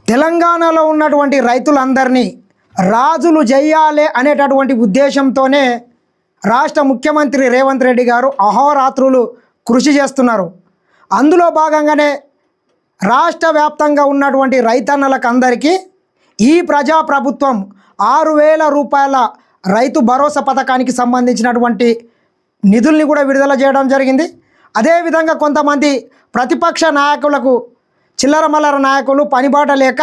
తెలంగాణలో ఉన్నటువంటి రైతులందరినీ రాజులు చేయాలి అనేటటువంటి ఉద్దేశంతోనే రాష్ట్ర ముఖ్యమంత్రి రేవంత్ రెడ్డి గారు అహోరాత్రులు కృషి చేస్తున్నారు. అందులో భాగంగానే రాష్ట్ర వ్యాప్తంగా ఉన్నటువంటి రైతన్నలకు అందరికీ ఈ ప్రజాప్రభుత్వం 6,000 రూపాయల రైతు భరోసా పథకానికి సంబంధించినటువంటి నిధుల్ని కూడా విడుదల చేయడం జరిగింది. అదేవిధంగా కొంతమంది ప్రతిపక్ష నాయకులకు చిల్లర మల్లర నాయకులు పనిబాట లేక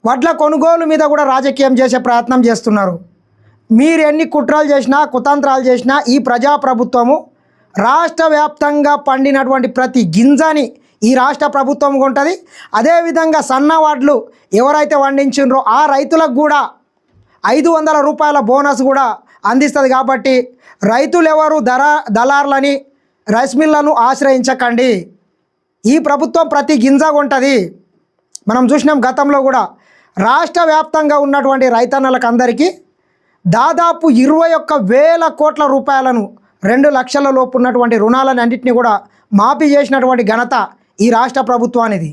వడ్ల కొనుగోలు మీద కూడా రాజకీయం చేసే ప్రయత్నం చేస్తున్నారు. మీరు ఎన్ని కుట్రలు చేసినా కుతంత్రాలు చేసినా ఈ ప్రజాప్రభుత్వము రాష్ట్ర వ్యాప్తంగా పండినటువంటి ప్రతి గింజని ఈ రాష్ట్ర ప్రభుత్వం కొంటుంది. అదేవిధంగా సన్న వడ్లు ఎవరైతే పండించిండ్రో ఆ రైతులకు కూడా 500 రూపాయల బోనస్ కూడా అందిస్తుంది. కాబట్టి రైతులు ఎవరు దళార్లని రైస్ మిల్లను ఆశ్రయించకండి. ఈ ప్రభుత్వం ప్రతి గింజ కొంటుంది. మనం చూసినాం గతంలో కూడా రాష్ట్ర వ్యాప్తంగా ఉన్నటువంటి రైతన్నలకు అందరికీ దాదాపు 21,000 కోట్ల రూపాయలను 2 లక్షల లోపు ఉన్నటువంటి రుణాలను అన్నింటినీ కూడా మాఫీ చేసినటువంటి ఘనత ఈ రాష్ట్ర ప్రభుత్వానిది.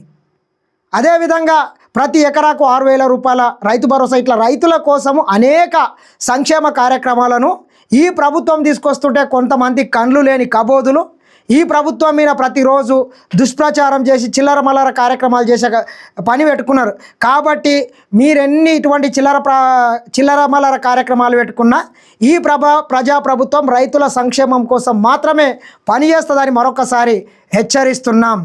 అదేవిధంగా ప్రతి ఎకరాకు 6,000 రూపాయల రైతు భరోసా ఇట్లా రైతుల కోసము అనేక సంక్షేమ కార్యక్రమాలను ఈ ప్రభుత్వం తీసుకొస్తుంటే కొంతమంది కండ్లు లేని కబోదులు ఈ ప్రభుత్వం మీద ప్రతిరోజు దుష్ప్రచారం చేసి చిల్లర మల్లర కార్యక్రమాలు చేసే పని పెట్టుకున్నారు. కాబట్టి మీరెన్ని ఇటువంటి చిల్లర మల్లర కార్యక్రమాలు పెట్టుకున్నా ఈ ప్రజాప్రభుత్వం రైతుల సంక్షేమం కోసం మాత్రమే పనిచేస్తుందని మరొకసారి హెచ్చరిస్తున్నాం.